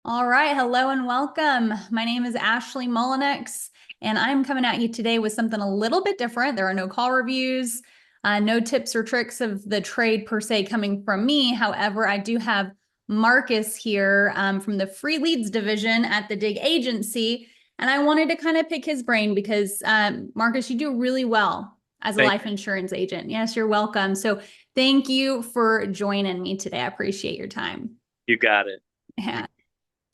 All right. Hello and welcome. My name is Ashley Mullenix, and I'm coming at you today with something a little bit different. There are no call reviews, no tips or tricks of the trade per se coming from me. However, I do have Marcus here from the free leads division at the Dig Agency. And I wanted to kind of pick his brain because, Marcus, you do really well as a Thank life insurance agent. Yes, you're welcome. So thank you for joining me today. I appreciate your time. you. Got it. Yeah.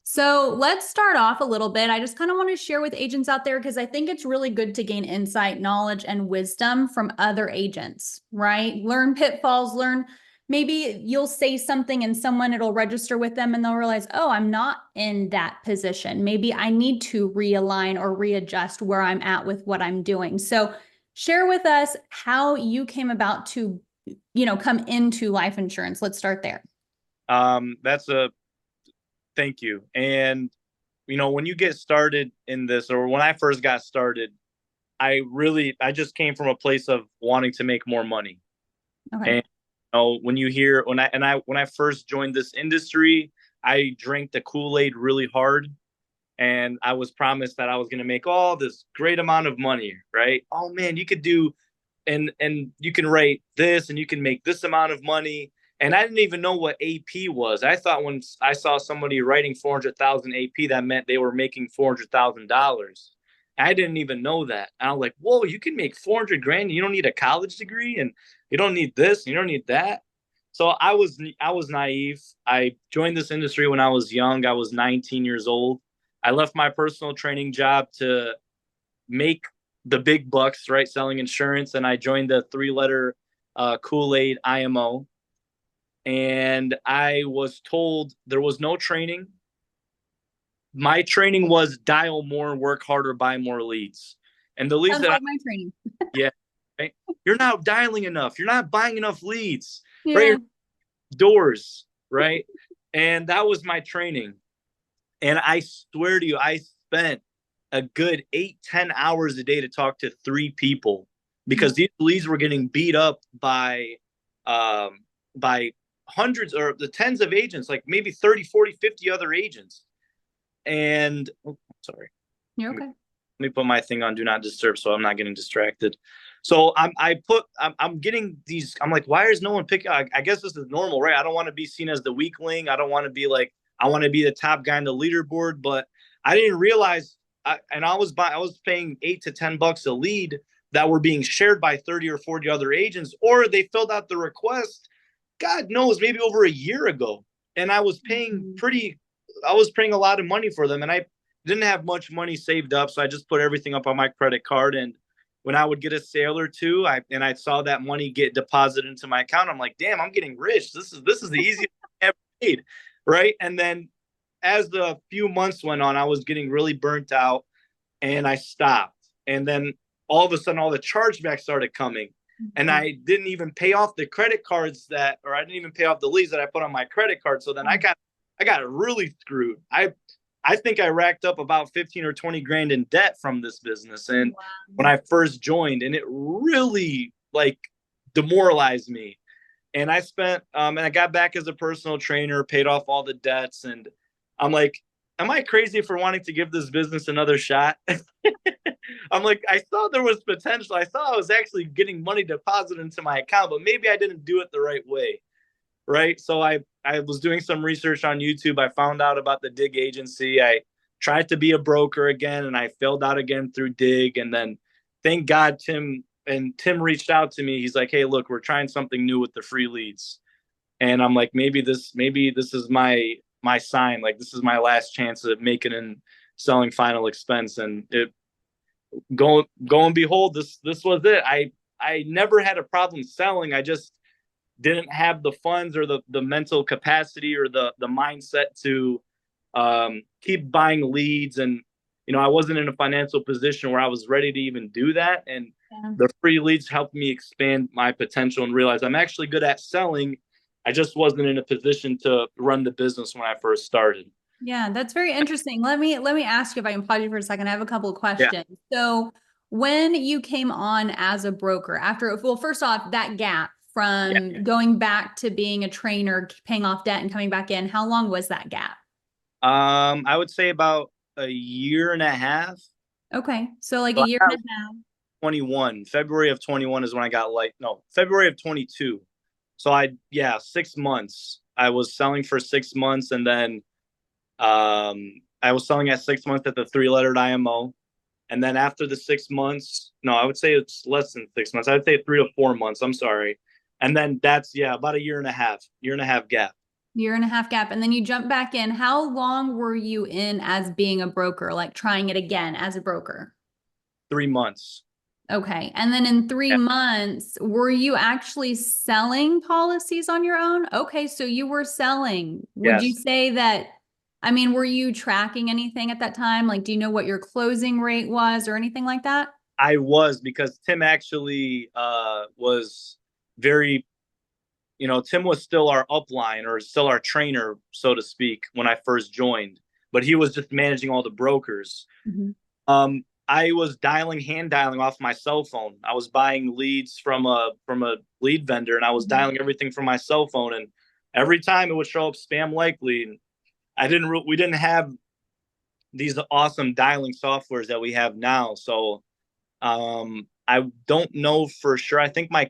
So let's start off a little bit. I just kind of want to share with agents out there because I think it's really good to gain insight, knowledge, and wisdom from other agents, right? Learn pitfalls, learn maybe you'll say something and someone it'll register with them and they'll realize, oh, I'm not in that position. Maybe I need to realign or readjust where I'm at with what I'm doing. So share with us how you came about to, come into life insurance. Let's start there. That's a thank you. And when you get started in this, or when I first got started, I just came from a place of wanting to make more money. Okay. And when you hear when I first joined this industry, I drank the Kool-Aid really hard, and I was promised that I was going to make all this great amount of money, right? Oh man, you could do and you can write this and you can make this amount of money. And I didn't even know what AP was. I thought when I saw somebody writing 400,000 AP, that meant they were making $400,000. I didn't even know that. And I'm like, whoa, you can make 400 grand. You don't need a college degree, and you don't need this, and you don't need that. So I was naive. I joined this industry when I was young. I was 19 years old. I left my personal training job to make the big bucks, right, selling insurance. And I joined the three-letter Kool-Aid IMO. And I was told there was no training. My training was dial more, work harder, buy more leads. And the leads Sounds that like my training. yeah, right? You're not dialing enough. You're not buying enough leads, right? Yeah. Your doors, right? And that was my training. And I swear to you, I spent a good 8-10 hours a day to talk to 3 people because these leads were getting beat up um, by hundreds or the tens of agents, like maybe 30, 40, 50 other agents. And sorry, You're let me, okay. let me put my thing on do not disturb so I'm not getting distracted. So I'm getting these. I'm like, why is no one picking? I guess this is normal, right? I don't want to be seen as the weakling. I don't want to be like, I want to be the top guy in the leaderboard. But I didn't realize, I was paying $8 to $10 a lead that were being shared by 30 or 40 other agents, or they filled out the request, God knows, maybe over a year ago. And I was paying a lot of money for them. And I didn't have much money saved up. So I just put everything up on my credit card. And when I would get a sale or two, I saw that money get deposited into my account, I'm like, damn, I'm getting rich. This is the easiest I ever made. Right. And then as the few months went on, I was getting really burnt out and I stopped. And then all of a sudden, all the chargebacks started coming. And I didn't even pay off the credit cards or I didn't even pay off the leads that I put on my credit card. So then I got really screwed. I think I racked up about 15 or 20 grand in debt from this business. And when I first joined, and it really like demoralized me. And and I got back as a personal trainer, paid off all the debts. And I'm like, am I crazy for wanting to give this business another shot? I'm like, I saw there was potential. I saw I was actually getting money deposited into my account, but maybe I didn't do it the right way. Right. So I was doing some research on YouTube. I found out about the Dig agency. I tried to be a broker again and I failed out again through Dig. And then thank God Tim reached out to me. He's like, hey, look, we're trying something new with the free leads. And I'm like, maybe this is my sign. Like this is my last chance of making and selling Final Expense. And it go and behold, this was it. I never had a problem selling. I just didn't have the funds or the mental capacity or the mindset to keep buying leads. And I wasn't in a financial position where I was ready to even do that. And the free leads helped me expand my potential and realize I'm actually good at selling. I just wasn't in a position to run the business when I first started. Yeah, that's very interesting. Let me ask you if I can pause you for a second. I have a couple of Yeah. questions. So when you came on as a broker, well, first off, that gap Yeah. from going back to being a trainer, paying off debt and coming back in, how long was that gap? I would say about a year and a half. Okay. So like a So year I and got a half. 21. February of 21 is when I got no, February of 22. So yeah, 6 months. I was selling for 6 months, and then I was selling at 6 months at the three-lettered IMO. And then after the 6 months, no, I would say it's less than 6 months. I'd say 3 to 4 months. I'm sorry. And then that's, yeah, about a year and a half gap. Year and a half gap. And then you jump back in. How long were you in as being a broker, like trying it again as a broker? 3 months. Okay. And then in three Yeah. months, were you actually selling policies on your own? Okay. So you were selling. Would you Yes. say that? I mean, were you tracking anything at that time? Like, do you know what your closing rate was or anything like that? I was, because Tim actually was very, Tim was still our upline, or still our trainer, so to speak, when I first joined, but he was just managing all the brokers. Mhm. I was hand dialing off my cell phone. I was buying leads from a lead vendor, and I was Mhm. dialing everything from my cell phone. And every time it would show up spam likely. And we didn't have these awesome dialing softwares that we have now. So I don't know for sure. I think my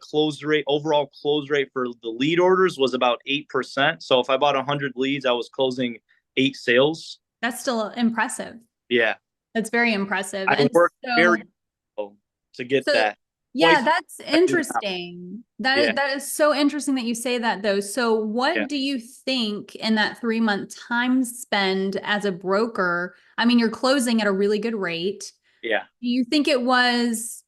overall close rate for the lead orders was about 8%. So if I bought 100 leads, I was closing 8 sales. That's still impressive. Yeah. That's very impressive. I And worked very so, hard to get so that yeah, twice. that's I do now. interesting. Yeah. That is so interesting that you say that though. So Yeah. what do you think in that 3 month time spend as a broker? I mean, you're closing at a really good rate. Yeah. Do you think it was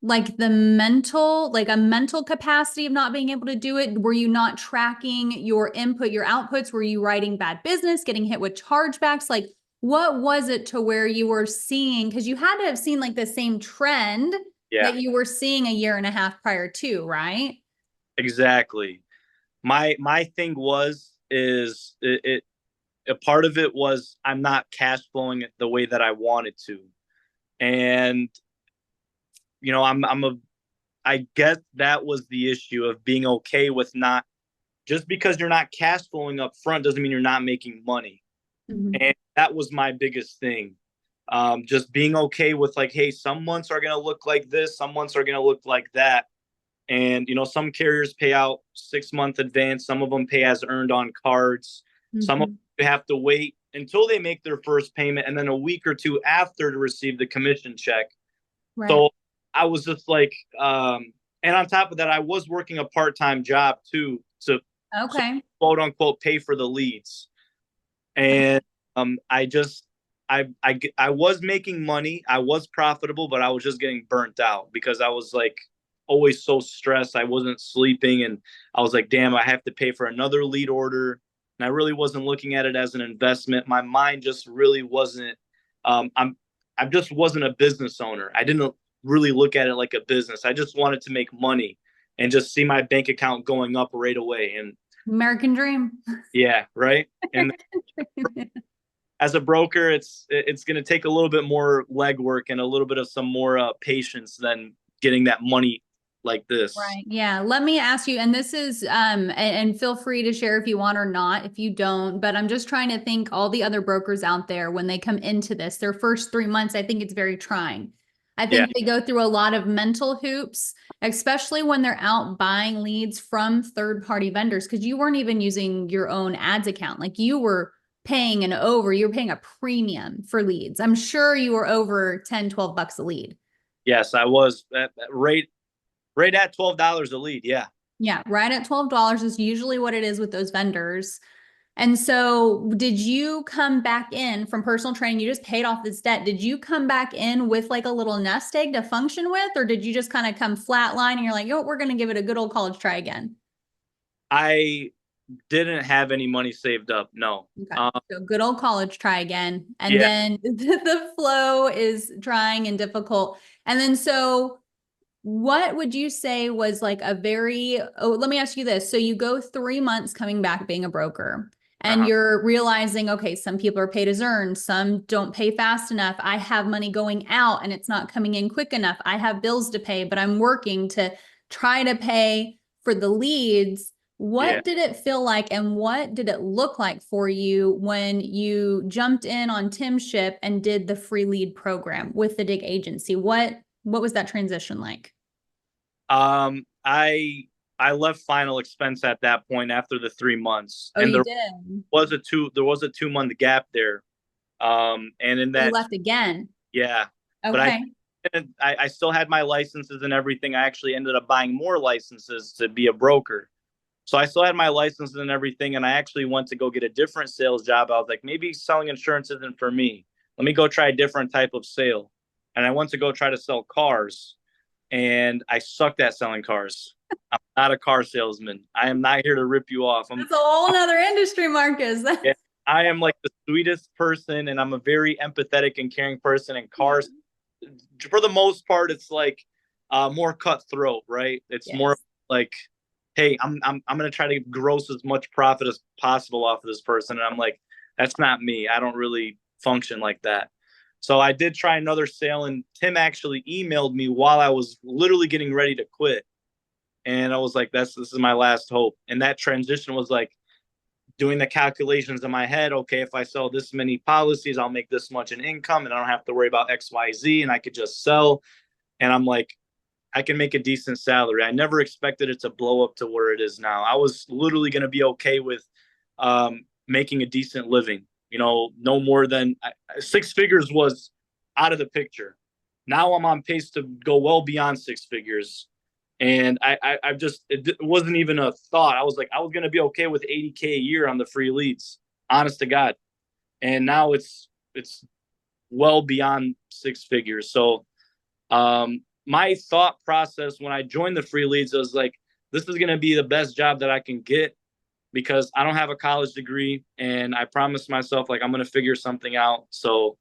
like like a mental capacity of not being able to do it? Were you not tracking your input, your outputs? Were you writing bad business, getting hit with chargebacks? Like, what was it to where you were seeing? Because you had to have seen like the same trend Yeah. that you were seeing a year and a half prior to, right? Exactly. My thing is a part of it was I'm not cash flowing it the way that I wanted to. And I guess that was the issue of being okay with not, just because you're not cash flowing up front doesn't mean you're not making money. Mhm. And that was my biggest thing. Just being okay with, like, hey, some months are going to look like this, some months are going to look like that. And, some carriers pay out 6 month advance. Some of them pay as earned on cards. Some of Mhm. them have to wait until they make their first payment, and then a week or two after, to receive the commission check. Right. So I was just like, and on top of that, I was working a part-time job too, to, so, Okay. quote unquote, pay for the leads. And I just, I was making money. I was profitable, but I was just getting burnt out because I was like always so stressed. I wasn't sleeping, and I was like, damn, I have to pay for another lead order. And I really wasn't looking at it as an investment. My mind just really wasn't. Um, I'm I just wasn't a business owner. I didn't really look at it like a business. I just wanted to make money and just see my bank account going up right away. And American dream. yeah, right. And as a broker, it's going to take a little bit more legwork and a little bit of some more patience than getting that money like this. Right. Yeah. Let me ask you, and this is, and feel free to share if you want or not, if you don't, but I'm just trying to think all the other brokers out there when they come into this, their first 3 months, I think it's very trying. I Yeah. think they go through a lot of mental hoops, especially when they're out buying leads from third-party vendors, because you weren't even using your own ads account. Like you were you were paying a premium for leads. I'm sure you were over 10, 12 bucks a lead. Yes, I was right at $12 a lead. Yeah. Yeah, right at $12 is usually what it is with those vendors. And so, did you come back in from personal training? You just paid off this debt. Did you come back in with like a little nest egg to function with, or did you just kind of come flatline and you're like, yo, we're going to give it a good old college try again? I didn't have any money saved up. No. Okay. So, good old college try again. And Yeah. then the flow is trying and difficult. And then, so what would you say was like let me ask you this. So you go 3 months coming back being a broker and Uh-huh. you're realizing, okay, some people are paid as earned, some don't pay fast enough. I have money going out and it's not coming in quick enough. I have bills to pay, but I'm working to try to pay for the leads. Yeah. What did it feel like and what did it look like for you when you jumped in on Tim's ship and did the free lead program with the Dig agency? What was that transition like? Um, I I left Final Expense at that point after the 3 months, Oh, and you did. there was a 2 month gap there. And in You that, left again. yeah, but Okay. I still had my licenses and everything. I actually ended up buying more licenses to be a broker. So I still had my licenses and everything, and I actually went to go get a different sales job. I was like, maybe selling insurance isn't for me. Let me go try a different type of sale. And I went to go try to sell cars, and I sucked at selling cars. I'm not a car salesman. I am not here to rip you off. That's a whole nother industry, Marcus. Yeah, I am like the sweetest person, and I'm a very empathetic and caring person. And Yeah. cars, for the most part, it's like more cutthroat, right? It's more Yes. like, hey, I'm gonna try to gross as much profit as possible off of this person, and I'm like, that's not me. I don't really function like that. So I did try another sale, and Tim actually emailed me while I was literally getting ready to quit, and I was like, this is my last hope. And that transition was like doing the calculations in my head. Okay, if I sell this many policies, I'll make this much in income, and I don't have to worry about XYZ, and I could just sell. And I'm like, I can make a decent salary. I never expected it to blow up to where it is now. I was literally going to be okay with making a decent living. You know, no more than 6 figures was out of the picture. Now I'm on pace to go well beyond 6 figures. And I just, it wasn't even a thought. I was like, I was going to be okay with 80K a year on the free leads, honest to God. And now it's well beyond 6 figures. So, my thought process when I joined the free leads was like, this is going to be the best job that I can get because I don't have a college degree, and I promised myself like I'm going to figure something out. So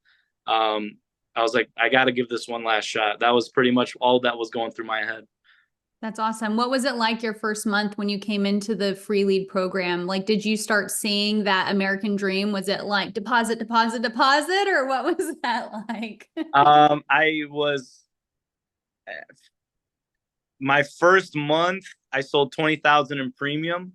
I was like, I got to give this one last shot. That was pretty much all that was going through my head. That's awesome. What was it like your first month when you came into the free lead program? Like, did you start seeing that American dream? Was it like deposit, deposit, deposit, or what was that like? I was my first month, I sold 20,000 in premium,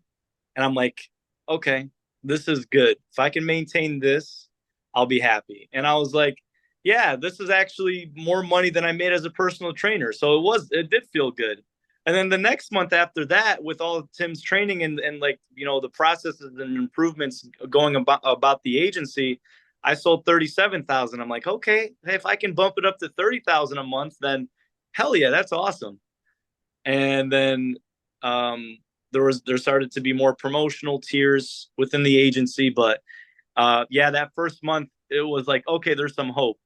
and I'm like, okay, this is good. If I can maintain this, I'll be happy. And I was like, yeah, this is actually more money than I made as a personal trainer. So it did feel good. And then the next month after that, with all of Tim's training and like, you know, the processes and improvements going about the agency, I sold 37,000. I'm like, okay, hey, if I can bump it up to 30,000 a month, then hell yeah, that's awesome. And then there started to be more promotional tiers within the agency, but yeah, that first month it was like, okay, there's some hope.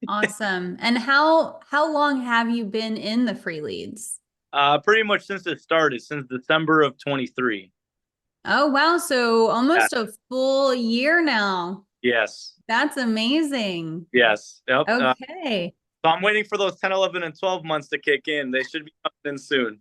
Awesome. And how long have you been in the free leads? Pretty much since it started, since December of 23. Oh, wow. So Yeah. almost a full year now. Yes. That's amazing. Yes. Yep. Okay. So I'm waiting for those 10, 11, and 12 months to kick in. They should be coming in soon.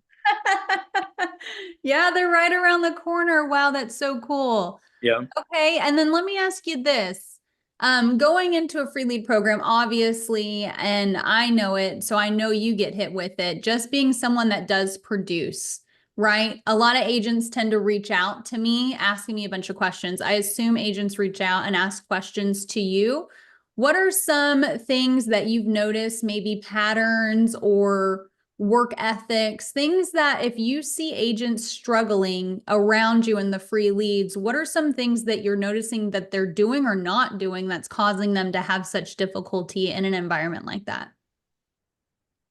Yeah, they're right around the corner. Wow, that's so cool. Yeah. Okay, and then let me ask you this. Going into a free lead program, obviously, and I know it, so I know you get hit with it, just being someone that does produce, right? A lot of agents tend to reach out to me asking me a bunch of questions. I assume agents reach out and ask questions to you. What are some things that you've noticed, maybe patterns or work ethics, things that if you see agents struggling around you in the free leads, what are some things that you're noticing that they're doing or not doing that's causing them to have such difficulty in an environment like that?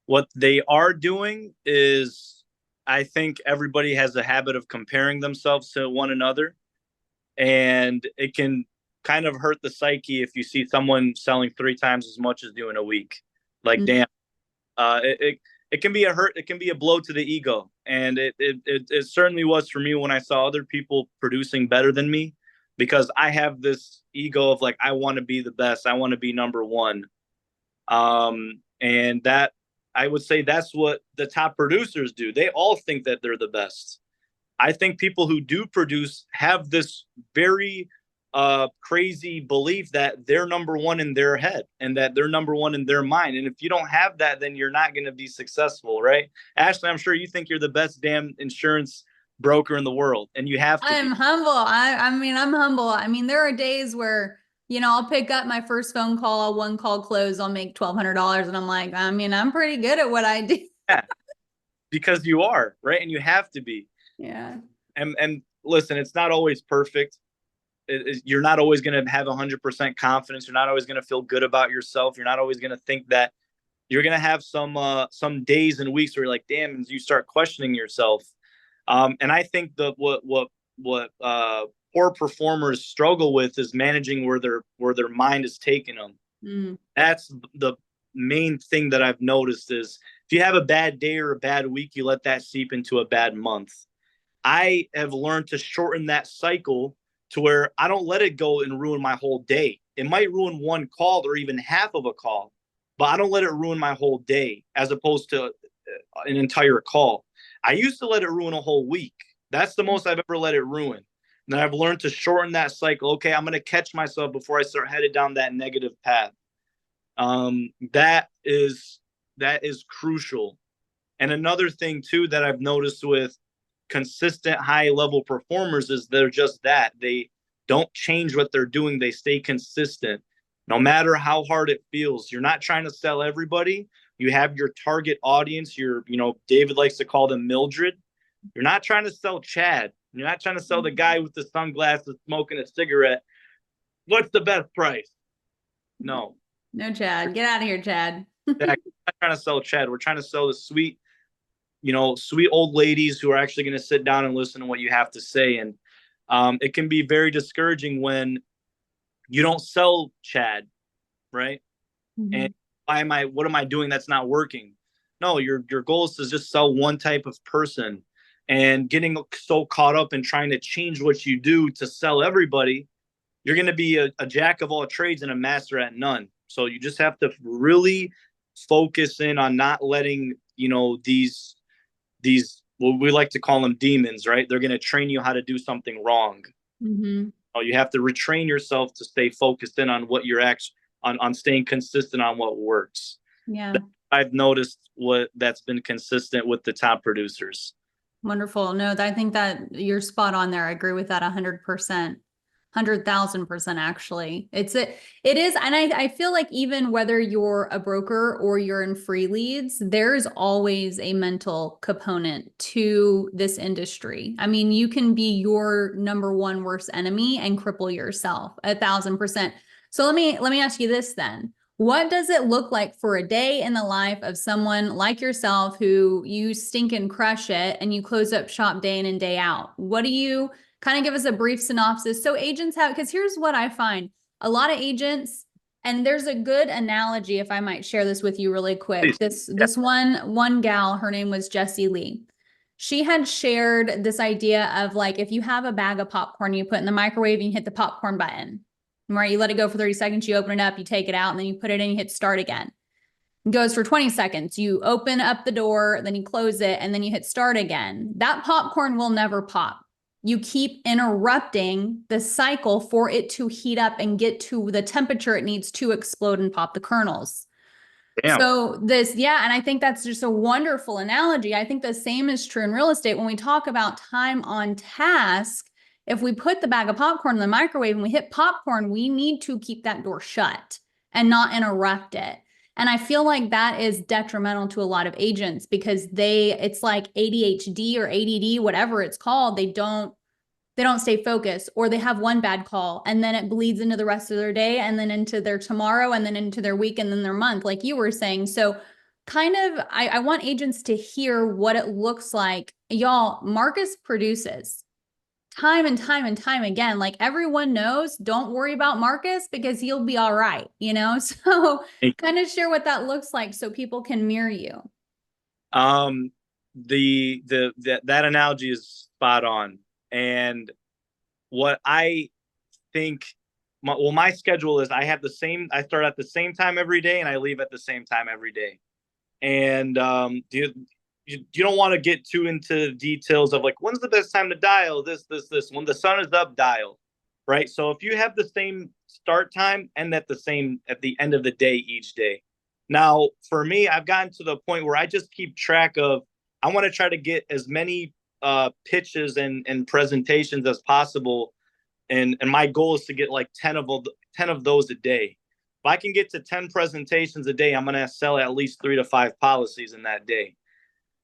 What they are doing is, I think everybody has a habit of comparing themselves to one another, and it can kind of hurt the psyche if you see someone selling 3 times as much as you in a week. Like, Mm. damn, it can be a hurt. It can be a blow to the ego, and it certainly was for me when I saw other people producing better than me, because I have this ego of like, I want to be the best. I want to be number one. And that, I would say that's what the top producers do. They all think that they're the best. I think people who do produce have this very crazy belief that they're number one in their head and that they're number one in their mind. And if you don't have that, then you're not going to be successful, right? Ashley, I'm sure you think you're the best damn insurance broker in the world, and you have to I'm be. humble. I mean, I'm humble. I mean, there are days where, I'll pick up my first phone call, one call close, I'll make $1,200. And I'm like, I mean, I'm pretty good at what I do. Yeah, because you are, right? And you have to be. Yeah. And listen, it's not always perfect. You're not always going to have 100% confidence. You're not always going to feel good about yourself. You're not always going to think that. You're going to have some days and weeks where you're like, damn, and you start questioning yourself. And I think that what poor performers struggle with is managing where their mind is taking them. Mm. That's the main thing that I've noticed is if you have a bad day or a bad week, you let that seep into a bad month. I have learned to shorten that cycle to where I don't let it go and ruin my whole day. It might ruin one call or even half of a call, but I don't let it ruin my whole day as opposed to an entire call. I used to let it ruin a whole week. That's the most I've ever let it ruin. And then I've learned to shorten that cycle. Okay, I'm going to catch myself before I start headed down that negative path. That is crucial. And another thing too that I've noticed with consistent high level performers is they're just that. They don't change what they're doing. They stay consistent no matter how hard it feels. You're not trying to sell everybody. You have your target audience. David likes to call them Mildred. You're not trying to sell Chad. You're not trying to sell the guy with the sunglasses smoking a cigarette. What's the best price? No. No, Chad. Get out of here, Chad. We're not trying to sell Chad. We're trying to sell the sweet old ladies who are actually going to sit down and listen to what you have to say. And it can be very discouraging when you don't sell Chad, right? Mm-hmm. And what am I doing that's not working? No, your goal is to just sell one type of person, and getting so caught up in trying to change what you do to sell everybody, you're going to be a jack of all trades and a master at none. So you just have to really focus in on not letting, these what we like to call them demons, right? They're going to train you how to do something wrong. Mm-hmm. You have to retrain yourself to stay focused in on what you're actually on staying consistent on what works. Yeah. I've noticed that's been consistent with the top producers. Wonderful. No, I think that you're spot on there. I agree with that 100%, 100,000% actually. It is. And I feel like even whether you're a broker or you're in free leads, there's always a mental component to this industry. I mean, you can be your number one worst enemy and cripple yourself 1,000%. So let me ask you this then. What does it look like for a day in the life of someone like yourself who you stink and crush it and you close up shop day in and day out? What do you kind of give us a brief synopsis? So agents have, because here's what I find. A lot of agents, and there's a good analogy, if I might share this with you really quick. This one gal, her name was Jessie Lee. She had shared this idea of like, if you have a bag of popcorn, you put in the microwave and you hit the popcorn button. Right, you let it go for 30 seconds, you open it up, you take it out, and then you put it in, you hit start again. It goes for 20 seconds. You open up the door, then you close it, and then you hit start again. That popcorn will never pop. You keep interrupting the cycle for it to heat up and get to the temperature it needs to explode and pop the kernels. Damn. So and I think that's just a wonderful analogy. I think the same is true in real estate. When we talk about time on task, if we put the bag of popcorn in the microwave and we hit popcorn, we need to keep that door shut and not interrupt it. And I feel like that is detrimental to a lot of agents because it's like ADHD or ADD, whatever it's called. They don't stay focused, or they have one bad call and then it bleeds into the rest of their day and then into their tomorrow and then into their week and then their month, like you were saying. So kind of, I want agents to hear what it looks like. Y'all, Marcus produces time and time and time again. Like everyone knows, don't worry about Marcus because he'll be all right, So kind of share what that looks like so people can mirror you. That analogy is spot on. And what I think, my schedule is I start at the same time every day and I leave at the same time every day. And you don't want to get too into details of like, when's the best time to dial this, when the sun is up, dial, right? So if you have the same start time and at the end of the day, each day. Now, for me, I've gotten to the point where I just keep track of, I want to try to get as many pitches and presentations as possible. And my goal is to get like 10 of those a day. If I can get to 10 presentations a day, I'm going to sell at least 3 to 5 policies in that day.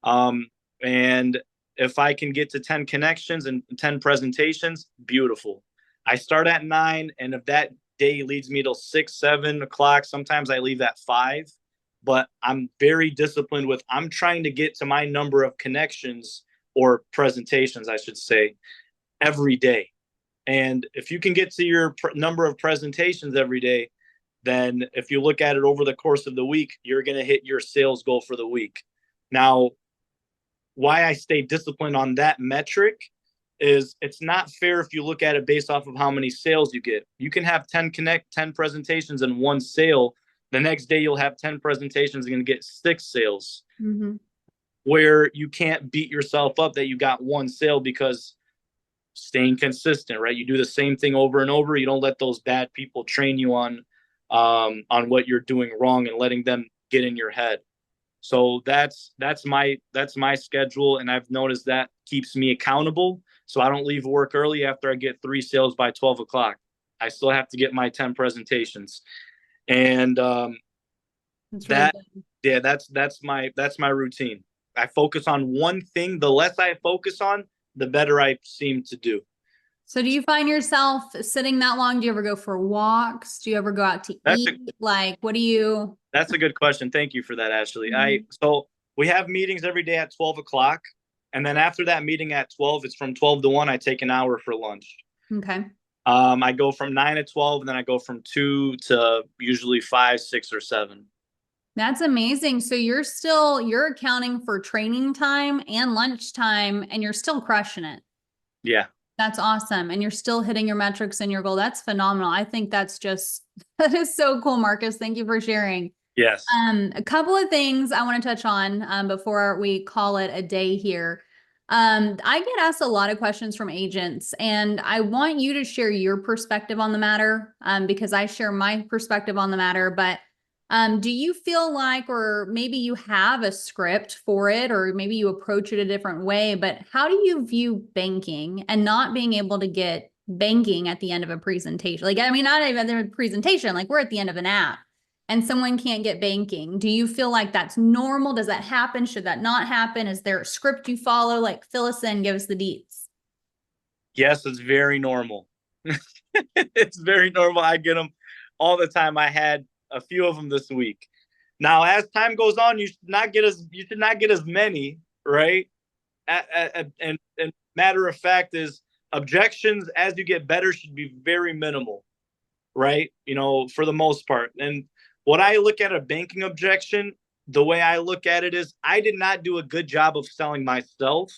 And if I can get to 10 connections and 10 presentations, beautiful. I start at 9, and if that day leads me till 6, 7 o'clock, sometimes I leave at 5. But I'm very disciplined with, I'm trying to get to my number of connections or presentations, I should say, every day. And if you can get to your number of presentations every day, then if you look at it over the course of the week, you're going to hit your sales goal for the week. Now, why I stay disciplined on that metric is it's not fair if you look at it based off of how many sales you get. You can have 10 presentations and 1 sale. The next day you'll have 10 presentations and going to get 6 sales. Mm-hmm. Where you can't beat yourself up that you got 1 sale, because staying consistent, right? You do the same thing over and over. You don't let those bad people train you on what you're doing wrong and letting them get in your head. So that's my schedule, and I've noticed that keeps me accountable. So I don't leave work early after I get 3 sales by 12 o'clock. I still have to get my 10 presentations, and that's my routine. I focus on one thing. The less I focus on, the better I seem to do. So do you find yourself sitting that long? Do you ever go for walks? Do you ever go out to eat? What do you? That's a good question. Thank you for that, Ashley. So we have meetings every day at 12 o'clock. And then after that meeting at 12, it's from 12 to 1, I take an hour for lunch. Okay. I go from 9 to 12, and then I go from 2 to usually 5, 6, or 7. That's amazing. So you're accounting for training time and lunch time, and you're still crushing it. Yeah. That's awesome. And you're still hitting your metrics and your goal. That's phenomenal. I think that is so cool, Marcus. Thank you for sharing. Yes. A couple of things I want to touch on before we call it a day here. I get asked a lot of questions from agents, and I want you to share your perspective on the matter because I share my perspective on the matter. But do you feel like, or maybe you have a script for it, or maybe you approach it a different way, but how do you view banking and not being able to get banking at the end of a presentation? Like, I mean, not even the presentation, like we're at the end of an app and someone can't get banking. Do you feel like that's normal? Does that happen? Should that not happen? Is there a script you follow? Like, fill us in, give us the deets. Yes, it's very normal. It's very normal. I get them all the time. I had a few of them this week. Now, as time goes on, you should not get as many, right? And matter of fact is, objections as you get better should be very minimal, right? For the most part. And what I look at a banking objection, the way I look at it is, I did not do a good job of selling myself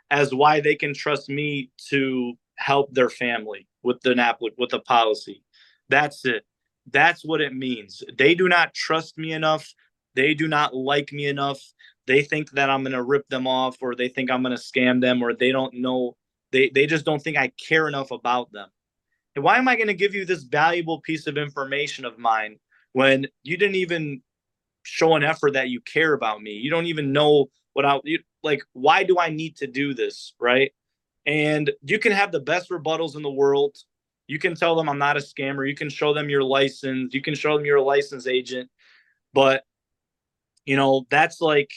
as why they can trust me to help their family with a policy. That's it. That's what it means. They do not trust me enough. They do not like me enough. They think that I'm going to rip them off, or they think I'm going to scam them, or they don't know. They just don't think I care enough about them. And why am I going to give you this valuable piece of information of mine when you didn't even show an effort that you care about me? You don't even know why do I need to do this, right? And you can have the best rebuttals in the world. You can tell them I'm not a scammer. You can show them your license. You can show them you're a licensed agent. But, that's like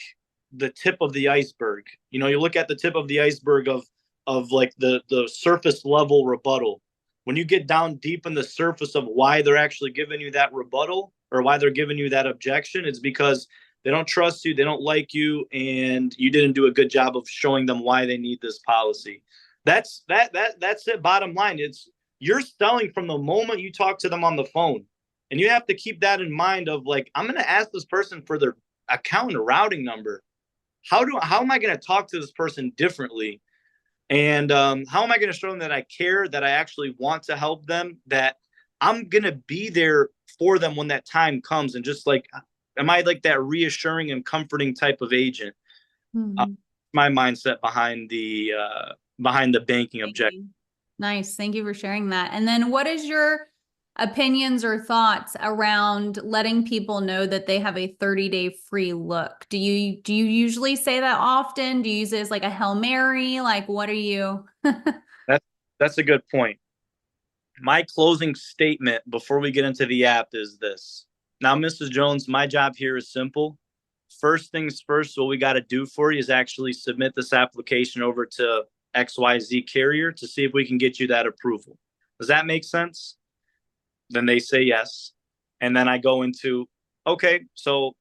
the tip of the iceberg. You look at the tip of the iceberg of like the surface level rebuttal. When you get down deep in the surface of why they're actually giving you that rebuttal or why they're giving you that objection, it's because they don't trust you, they don't like you, and you didn't do a good job of showing them why they need this policy. That's it. Bottom line, you're selling from the moment you talk to them on the phone. And you have to keep that in mind of like, I'm going to ask this person for their account and routing number. How am I going to talk to this person differently? And how am I going to show them that I care, that I actually want to help them, that I'm going to be there for them when that time comes? And just like, am I like that reassuring and comforting type of agent? Mm-hmm. My mindset behind the banking objection. Nice. Thank you for sharing that. And then what is your opinions or thoughts around letting people know that they have a 30-day free look? Do you usually say that often? Do you use it as like a Hail Mary? Like, what are you? That's that's a good point. My closing statement before we get into the app is this. Now, Mrs. Jones, my job here is simple. First things first, what we got to do for you is actually submit this application over to XYZ carrier to see if we can get you that approval. Does that make sense? Then they say yes. And then I go into, okay, so,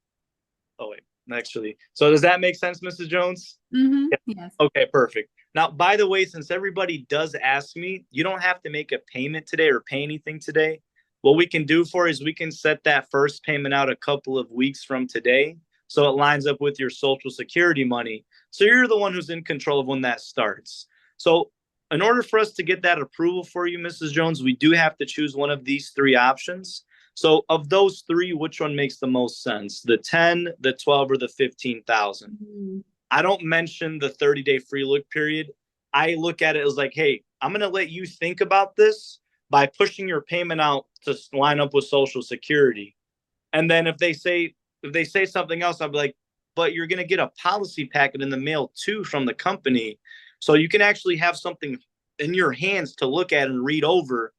oh wait, actually, so does that make sense, Mrs. Jones? Mm-hmm. Yes. Okay, perfect. Now, by the way, since everybody does ask me, you don't have to make a payment today or pay anything today. What we can do for is we can set that first payment out a couple of weeks from today. So it lines up with your Social Security money. So you're the one who's in control of when that starts. So in order for us to get that approval for you, Mrs. Jones, we do have to choose one of these three options. So of those three, which one makes the most sense? The 10, the 12, or the 15,000? Mm-hmm. I don't mention the 30-day free look period. I look at it as like, hey, I'm going to let you think about this by pushing your payment out to line up with Social Security. And then if they say something else, I'll be like, but you're going to get a policy packet in the mail too from the company. So you can actually have something in your hands to look at and read over.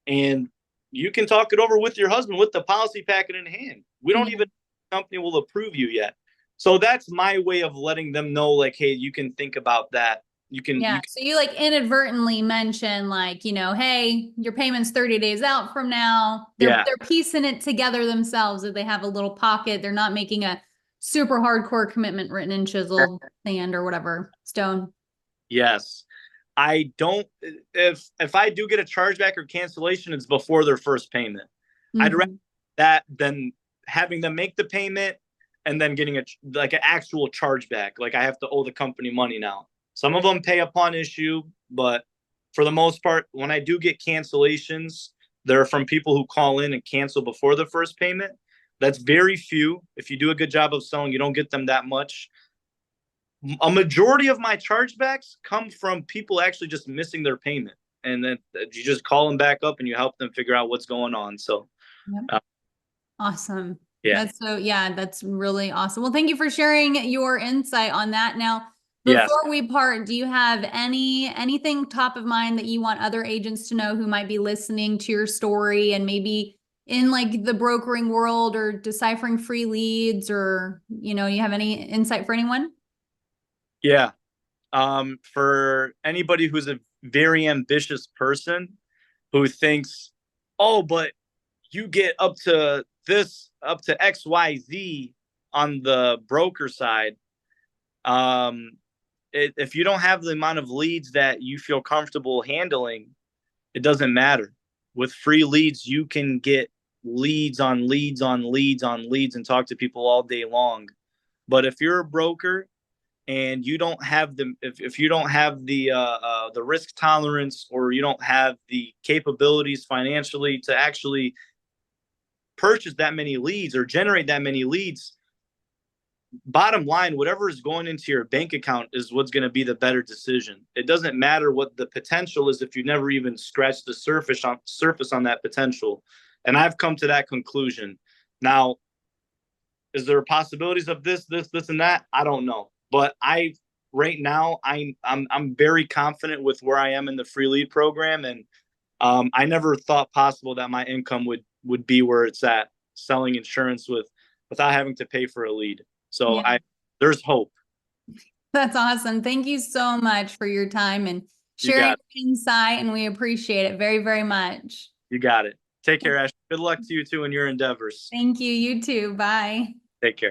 And you can talk it over with your husband with the policy packet in hand. We don't even, the company will approve you yet. So that's my way of letting them know, like, hey, you can think about that. You can. So you like inadvertently mention like, hey, your payment's 30 days out from now. They're piecing it together themselves. If they have a little pocket, they're not making a super hardcore commitment written in chiseled sand or whatever stone. Yes. I don't, if I do get a chargeback or cancellation, it's before their first payment. Mm-hmm. I'd rather that than having them make the payment and then getting an actual chargeback. Like I have to owe the company money now. Some of them pay upon issue, but for the most part, when I do get cancellations, they're from people who call in and cancel before the first payment. That's very few. If you do a good job of selling, you don't get them that much. A majority of my chargebacks come from people actually just missing their payment. And then you just call them back up and you help them figure out what's going on. So awesome. Yeah. That's really awesome. Well, thank you for sharing your insight on that. Now, before we part, do you have anything top of mind that you want other agents to know who might be listening to your story and maybe in like the brokering world or deciphering free leads, or, you have any insight for anyone? Yeah. For anybody who's a very ambitious person who thinks, oh, but you get up to XYZ on the broker side. If you don't have the amount of leads that you feel comfortable handling, it doesn't matter. With free leads, you can get leads on leads on leads on leads and talk to people all day long. But if you're a broker and you don't have if you don't have the risk tolerance, or you don't have the capabilities financially to actually purchase that many leads or generate that many leads, bottom line, whatever is going into your bank account is what's going to be the better decision. It doesn't matter what the potential is if you never even scratched the surface on that potential. And I've come to that conclusion. Now, is there possibilities of this, and that? I don't know. But right now I'm very confident with where I am in the free lead program, and I never thought possible that my income would be where it's at, selling insurance without having to pay for a lead. So there's hope. That's awesome. Thank you so much for your time and sharing insight, and we appreciate it very, very much. You got it. Take care, Ashley. Good luck to you too in your endeavors. Thank you. You too. Bye. Take care.